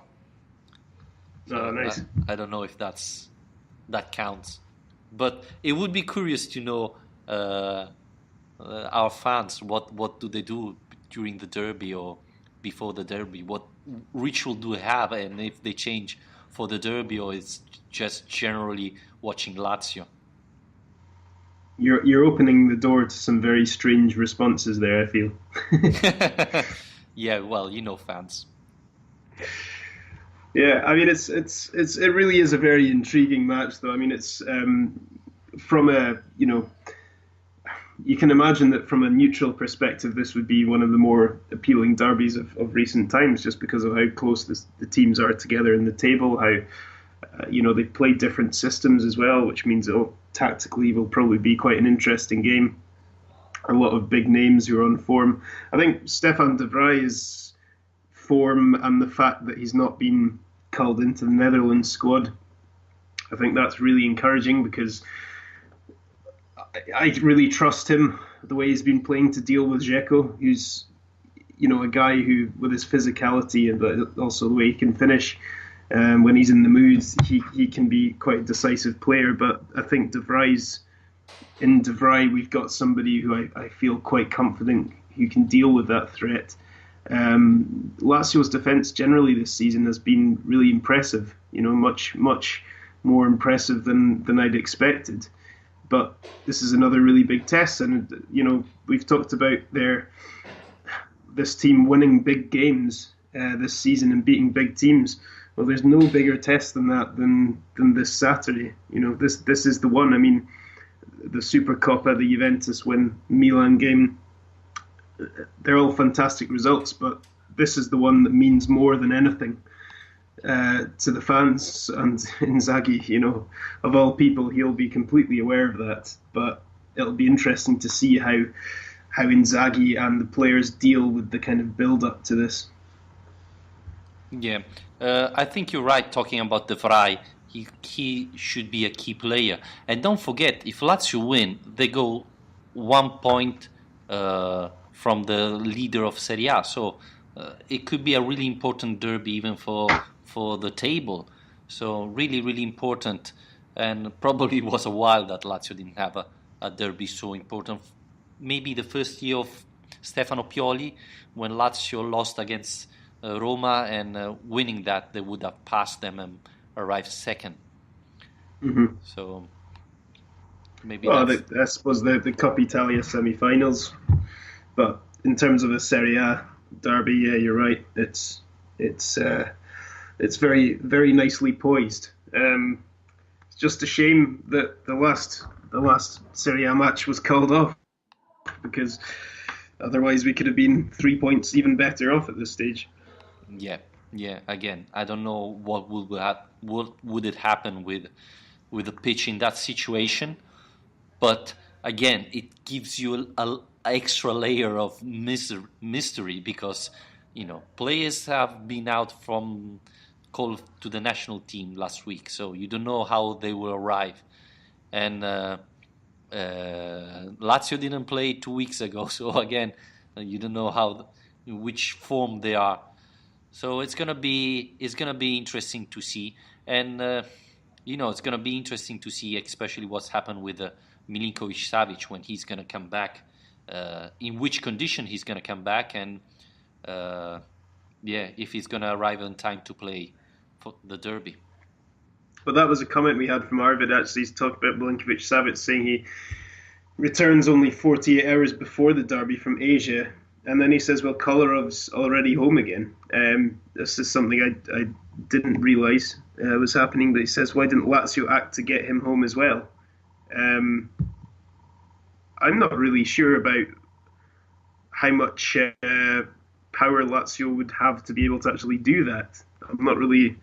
Oh, nice. I don't know if that counts, but it would be curious to know. Our fans, what do they do during the derby or before the derby? What ritual do they have, and if they change for the derby, or it's just generally watching Lazio? You're opening the door to some very strange responses there, I feel. Yeah, well, fans. Yeah, I mean it really is a very intriguing match, though. I mean it's from a, you can imagine that from a neutral perspective, this would be one of the more appealing derbies of recent times, just because of how close the teams are together in the table, how they play different systems as well, which means tactically will probably be quite an interesting game. A lot of big names who are on form. I think Stefan de Vrij's form and the fact that he's not been called into the Netherlands squad, I think that's really encouraging, because I really trust him, the way he's been playing, to deal with Dzeko, who's a guy who, with his physicality and also the way he can finish, when he's in the mood, he can be quite a decisive player. But I think in De Vrij, we've got somebody who I feel quite confident who can deal with that threat. Lazio's defence generally this season has been really impressive, much more impressive than I'd expected. But this is another really big test, and we've talked about this team winning big games this season and beating big teams. Well, there's no bigger test than that than this Saturday. This is the one. I mean, the Supercoppa, the Juventus win, Milan game, they're all fantastic results, but this is the one that means more than anything to the fans. And Inzaghi, of all people, he'll be completely aware of that. But it'll be interesting to see how Inzaghi and the players deal with the kind of build-up to this. Yeah, I think you're right talking about De Vrij. He should be a key player. And don't forget, if Lazio win, they go 1 point from the leader of Serie A. So it could be a really important derby even for the table. So really, really important. And probably was a while that Lazio didn't have a derby so important. Maybe the first year of Stefano Pioli, when Lazio lost against Roma, and winning that, they would have passed them and arrived second. Mm-hmm. So maybe. Well, I suppose the Coppa Italia semi-finals, but in terms of a Serie A derby, yeah, you're right. It's very, very nicely poised. It's just a shame that the last Serie A match was called off, because otherwise we could have been 3 points even better off at this stage. Yeah. Again, I don't know what would it happen with the pitch in that situation, but again, it gives you an extra layer of mystery, because players have been out from called to the national team last week, so you don't know how they will arrive, and Lazio didn't play 2 weeks ago, so again, you don't know in which form they are. So it's gonna be interesting to see, and it's gonna be interesting to see, especially what's happened with Milinkovic-Savic when he's gonna come back, in which condition he's gonna come back, and if he's gonna arrive on time to play for the derby. Well, that was a comment we had from Arvid, actually. He's talked about Milinkovic-Savic saying he returns only 48 hours before the derby from Asia. And then he says, well, Kolarov's already home again. This is something I didn't realise was happening. But he says, why didn't Lazio act to get him home as well? I'm not really sure about how much power Lazio would have to be able to actually do that. I'm not really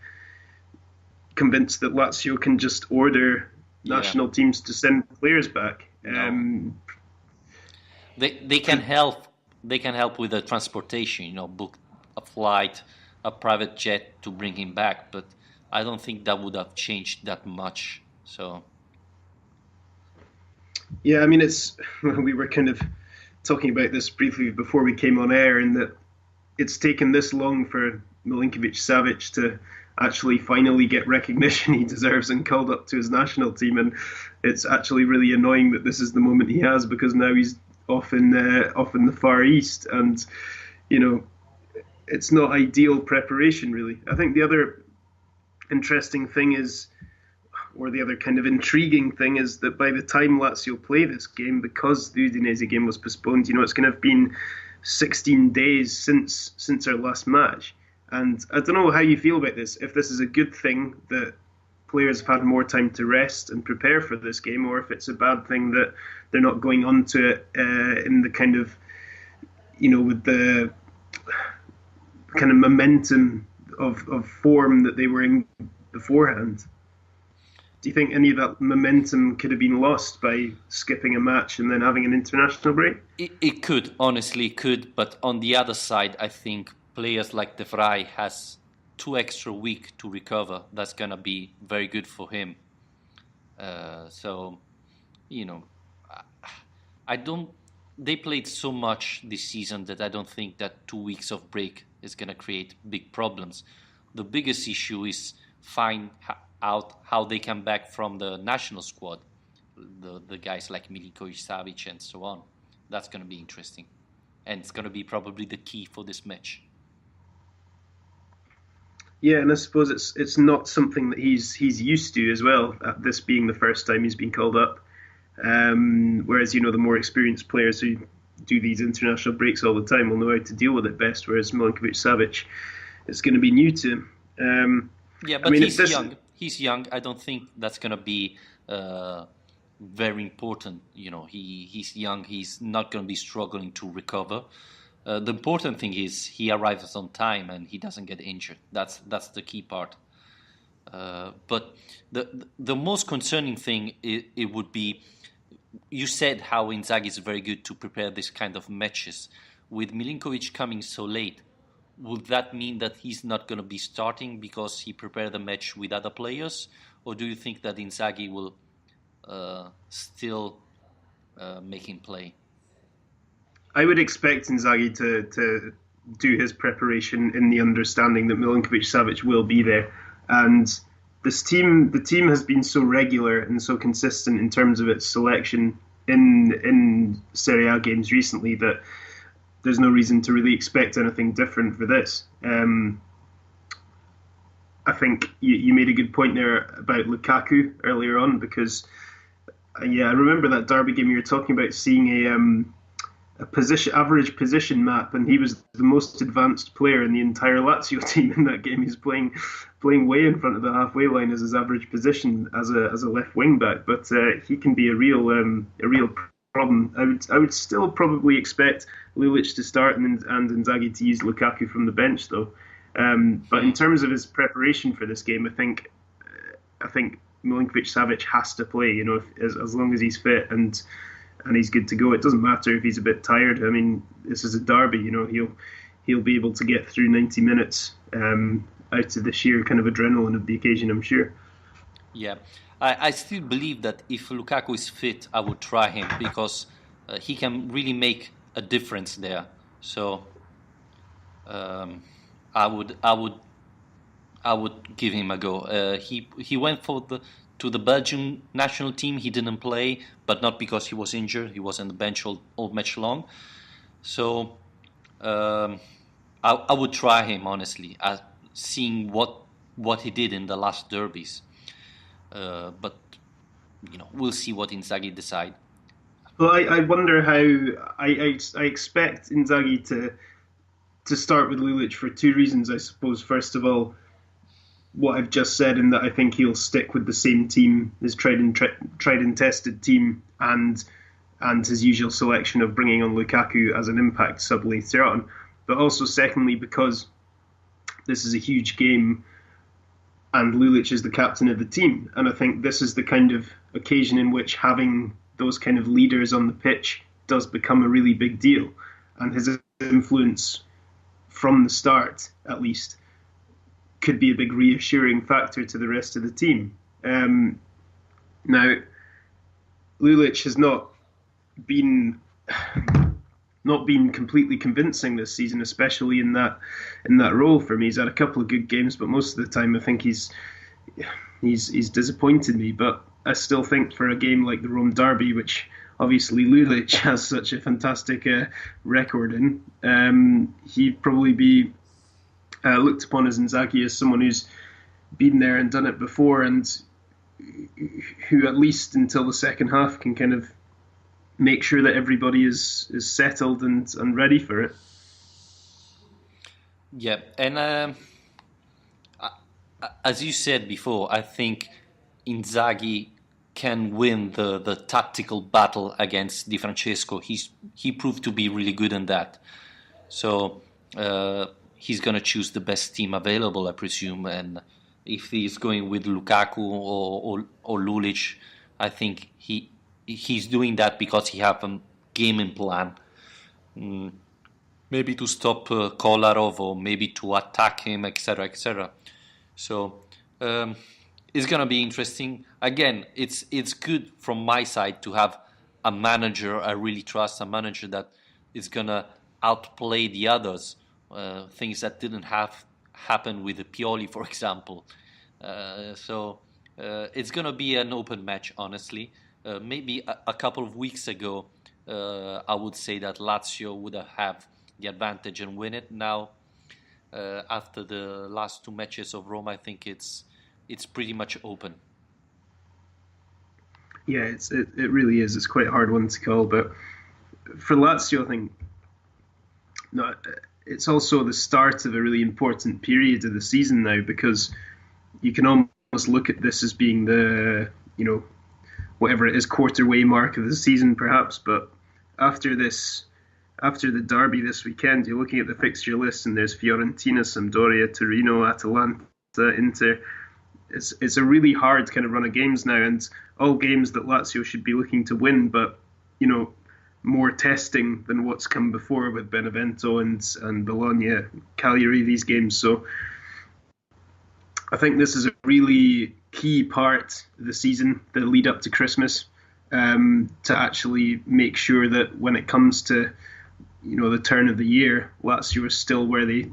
convinced that Lazio can just order national teams to send players back. No. They can help. They can help with the transportation, book a flight, a private jet to bring him back. But I don't think that would have changed that much. So. Yeah, I mean, we were kind of talking about this briefly before we came on air, and that it's taken this long for Milinkovic-Savic to actually finally get recognition he deserves and called up to his national team. And it's actually really annoying that this is the moment he has, because now he's off in the Far East, and it's not ideal preparation, really. I think the other interesting thing is, or the other kind of intriguing thing is, that by the time Lazio play this game, because the Udinese game was postponed, it's going to have been 16 days since our last match. And I don't know how you feel about this, if this is a good thing that players have had more time to rest and prepare for this game, or if it's a bad thing that they're not going on to it in the kind of, with the kind of momentum of form that they were in beforehand. Do you think any of that momentum could have been lost by skipping a match and then having an international break? It could, honestly, could. But on the other side, I think players like De Vrij has 2 extra weeks to recover. That's going to be very good for him. I don't. They played so much this season that I don't think that 2 weeks of break is going to create big problems. The biggest issue is find out how they come back from the national squad, the guys like Milinkovic-Savic and so on. That's going to be interesting, and it's going to be probably the key for this match. Yeah, and I suppose it's not something that he's used to as well. This being the first time he's been called up, whereas the more experienced players who do these international breaks all the time will know how to deal with it best. Whereas Milinkovic-Savic, it's going to be new to him. He's young. He's young. I don't think that's going to be very important. He's young. He's not going to be struggling to recover. The important thing is he arrives on time and he doesn't get injured. That's the key part. But the most concerning thing it would be, you said how Inzaghi is very good to prepare this kind of matches. With Milinkovic coming so late, would that mean that he's not going to be starting because he prepared the match with other players? Or do you think that Inzaghi will still make him play? I would expect Inzaghi to do his preparation in the understanding that Milinkovic-Savic will be there. And the team has been so regular and so consistent in terms of its selection in Serie A games recently that there's no reason to really expect anything different for this. I think you made a good point there about Lukaku earlier on, because I remember that derby game you were talking about, seeing a average position map, and he was the most advanced player in the entire Lazio team in that game. He's playing way in front of the halfway line as his average position as a left wing back, but he can be a real problem. I would still probably expect Lulic to start and Inzaghi to use Lukaku from the bench though. But in terms of his preparation for this game, I think Milinkovic-Savic has to play. As long as he's fit and he's good to go. It doesn't matter if he's a bit tired. I mean, this is a derby. He'll be able to get through 90 minutes out of the sheer kind of adrenaline of the occasion, I'm sure. Yeah, I still believe that if Lukaku is fit, I would try him because he can really make a difference there. So I would give him a go. He went to the Belgian national team. He didn't play, but not because he was injured. He was on the bench all match long. So I would try him, honestly, seeing what he did in the last derbies. But we'll see what Inzaghi decide. Well, I wonder how I expect Inzaghi to start with Lulic for 2 reasons, I suppose. First of all, what I've just said, in that I think he'll stick with the same team, his tried and tested team, and his usual selection of bringing on Lukaku as an impact sub later on. But also, secondly, because this is a huge game and Lulic is the captain of the team, and I think this is the kind of occasion in which having those kind of leaders on the pitch does become a really big deal, and his influence from the start, at least, could be a big reassuring factor to the rest of the team. Now, Lulic has not been completely convincing this season, especially in that role for me. He's had a couple of good games, but most of the time I think he's disappointed me. But I still think for a game like the Rome derby, which obviously Lulic has such a fantastic record in, he'd probably be looked upon as Inzaghi as someone who's been there and done it before, and who at least until the second half can kind of make sure that everybody is settled and ready for it. Yeah, and as you said before, I think Inzaghi can win the tactical battle against Di Francesco. He proved to be really good in that. So he's going to choose the best team available, I presume. And if he's going with Lukaku or Lulic, I think he's doing that because he have a gaming plan. Maybe to stop Kolarov or maybe to attack him, etc., etc. So it's going to be interesting. Again, it's good from my side to have a manager I really trust, a manager that is going to outplay the others, things that didn't have happen with the Pioli, for example. So it's going to be an open match, honestly. Maybe a couple of weeks ago, I would say that Lazio would have the advantage and win it. Now, after the last two matches of Roma, I think it's pretty much open. Yeah, it really is. It's quite a hard one to call, but for Lazio, I think it's also the start of a really important period of the season now, because you can almost look at this as being the, whatever it is, quarter-way mark of the season, perhaps. But after the derby this weekend, you're looking at the fixture list, and there's Fiorentina, Sampdoria, Torino, Atalanta, Inter. It's a really hard kind of run of games now, and all games that Lazio should be looking to win, but more testing than what's come before with Benevento and Bologna, Cagliari, these games. So I think this is a really key part of the season, the lead up to Christmas, to actually make sure that when it comes to the turn of the year, Lazio is still where they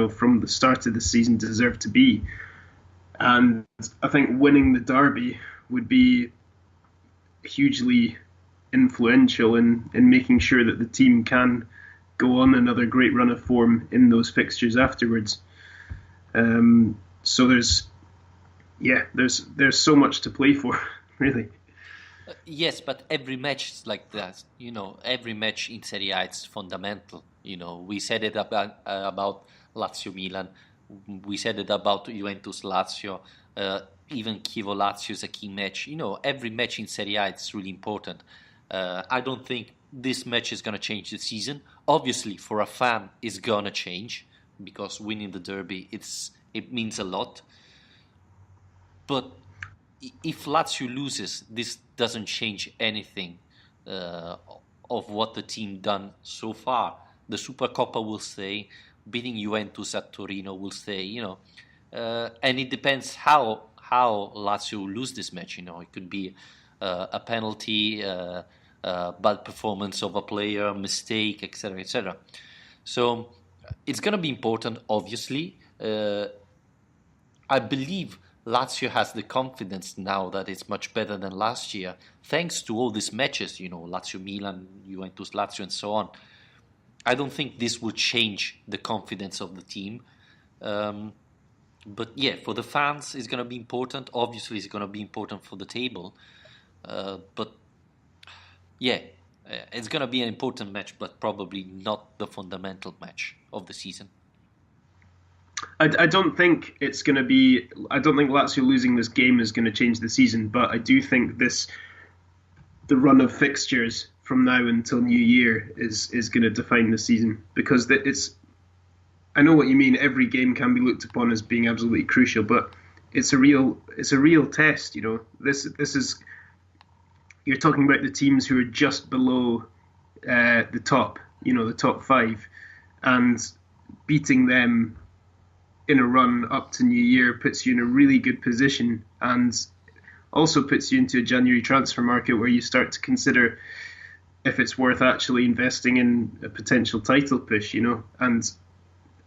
from the start of the season deserve to be. And I think winning the derby would be hugely influential in making sure that the team can go on another great run of form in those fixtures afterwards. So there's so much to play for, really. Yes, but every match is like that. Every match in Serie A is fundamental. We said it about Lazio Milan. We said it about Juventus Lazio. Even Chievo Lazio is a key match. Every match in Serie A is really important. I don't think this match is going to change the season. Obviously, for a fan, it's going to change because winning the derby, it means a lot. But if Lazio loses, this doesn't change anything of what the team done so far. The Supercoppa will stay. Beating Juventus at Torino will stay. And it depends how Lazio lose this match. It could be a penalty, bad performance of a player, mistake, etc., etc. So it's going to be important, obviously. I believe Lazio has the confidence now that it's much better than last year, thanks to all these matches, Lazio Milan, Juventus Lazio, and so on. I don't think this will change the confidence of the team. But yeah, for the fans, it's going to be important. Obviously, it's going to be important for the table. But yeah, it's going to be an important match, but probably not the fundamental match of the season. I don't think it's going to be. I don't think Lazio losing this game is going to change the season, but I do think the run of fixtures from now until New Year is going to define the season, because it's. I know what you mean. Every game can be looked upon as being absolutely crucial, but it's a real test. This is. You're talking about the teams who are just below the top. The top five, and beating them in a run up to New Year puts you in a really good position, and also puts you into a January transfer market where you start to consider if it's worth actually investing in a potential title push, And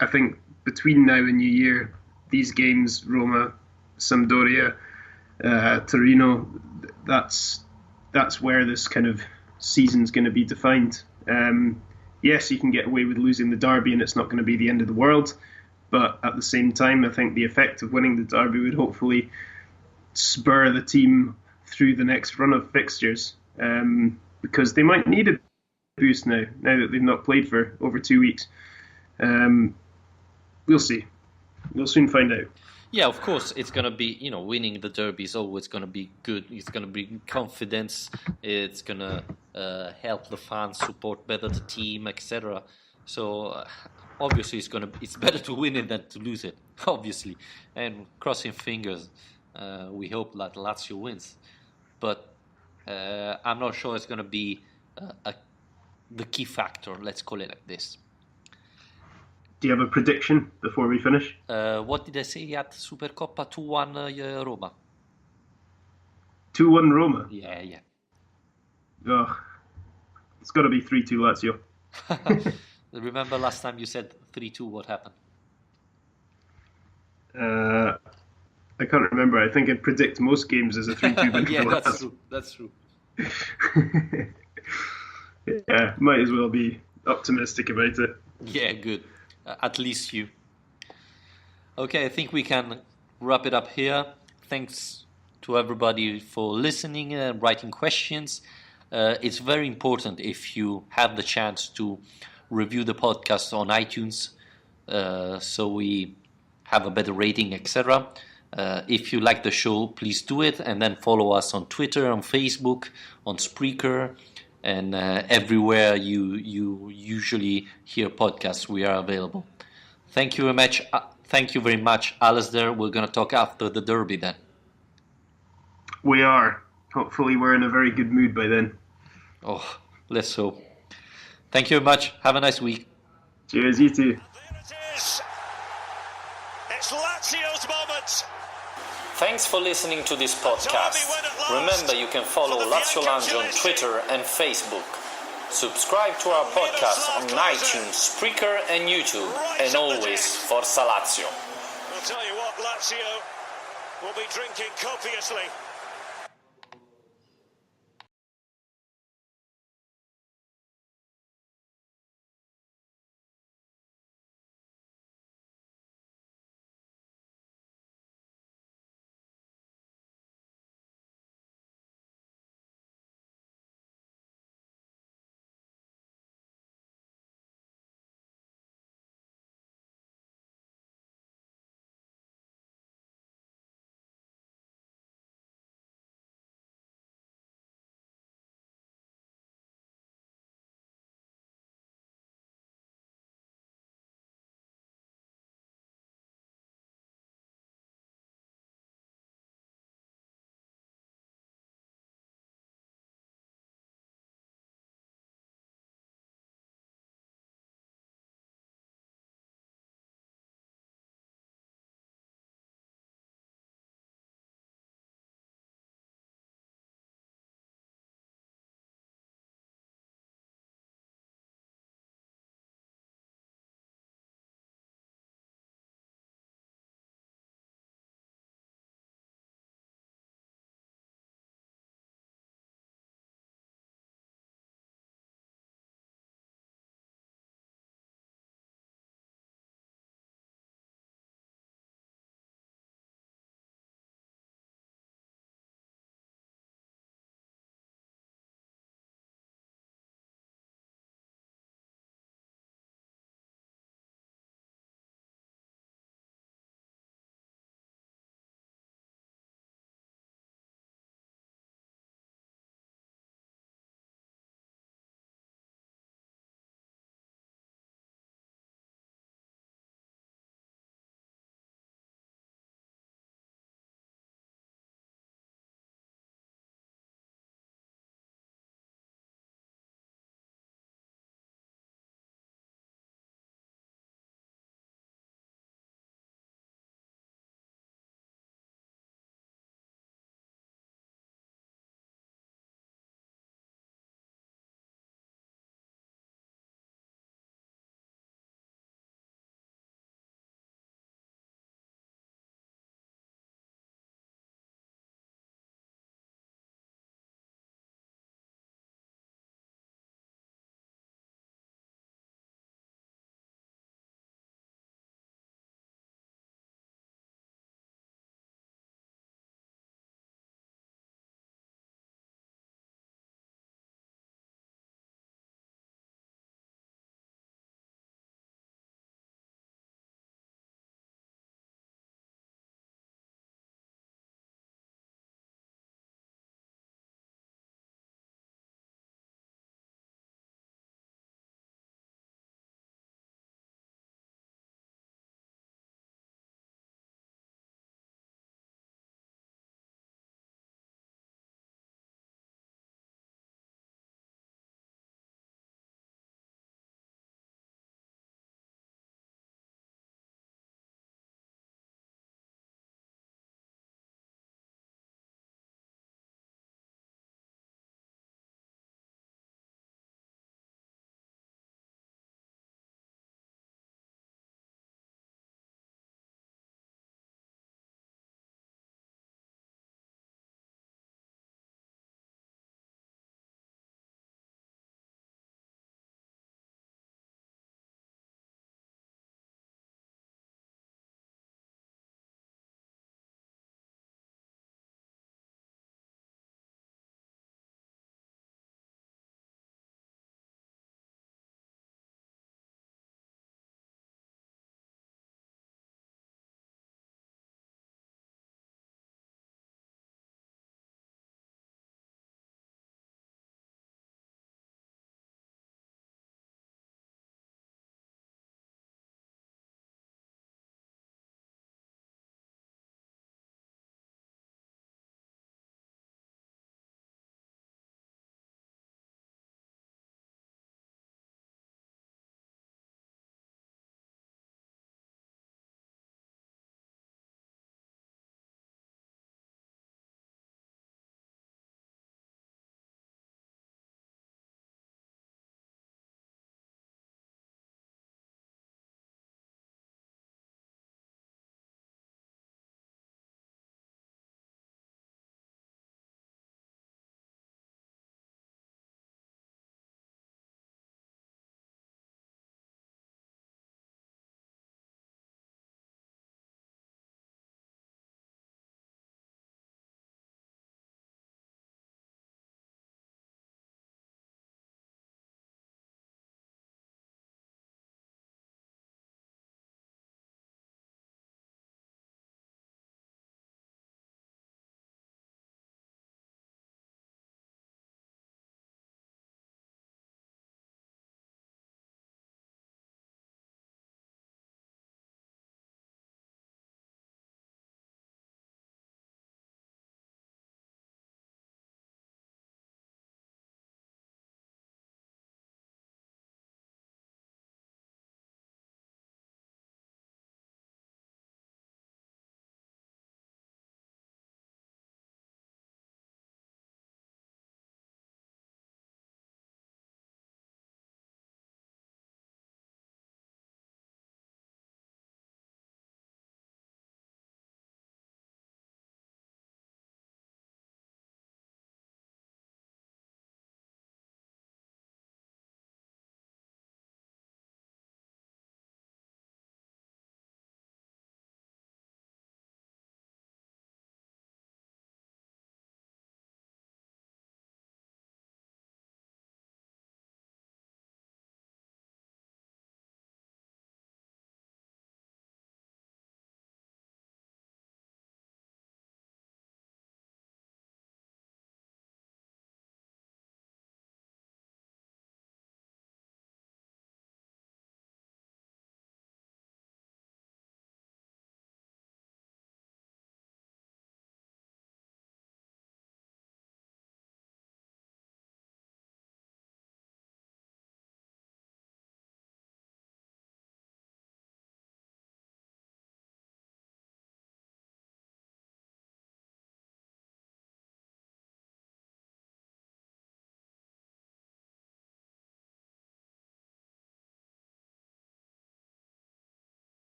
I think between now and New Year, these games, Roma, Sampdoria, Torino, that's where this kind of season's going to be defined. Yes, you can get away with losing the derby and it's not going to be the end of the world. But at the same time, I think the effect of winning the derby would hopefully spur the team through the next run of fixtures, because they might need a boost now that they've not played for over 2 weeks. We'll see. We'll soon find out. Yeah, of course, it's going to be, winning the derby is always going to be good. It's going to bring confidence. It's going to help the fans support better the team, etc. So obviously, it's better to win it than to lose it, obviously. And crossing fingers, we hope that Lazio wins. But I'm not sure it's going to be the key factor. Let's call it like this. Do you have a prediction before we finish? What did I say at Supercoppa? 2-1 Roma. 2-1 Roma? Yeah. Oh, it's got to be 3-2 Lazio. Remember last time you said 3-2, what happened? I can't remember. I think I predict most games as a 3-2 win. Yeah, that's true. Yeah, might as well be optimistic about it. Yeah, good. At least you. Okay, I think we can wrap it up here. Thanks to everybody for listening and writing questions. It's very important if you have the chance to review the podcast on iTunes so we have a better rating, etc. If you like the show, please do it, and then follow us on Twitter, on Facebook, on Spreaker, and everywhere you usually hear podcasts, we are available. Thank you very much. Thank you very much, Alistair. We're going to talk after the derby then. We are. Hopefully we're in a very good mood by then. Oh, let's hope. Thank you very much. Have a nice week. Cheers, you too. There it is. It's Lazio's moment. Thanks for listening to this podcast. Remember, you can follow Lazio Lounge on Twitter and Facebook. Subscribe to our podcast on iTunes, Spreaker and YouTube. And always, Forza Lazio. I'll tell you what, Lazio will be drinking copiously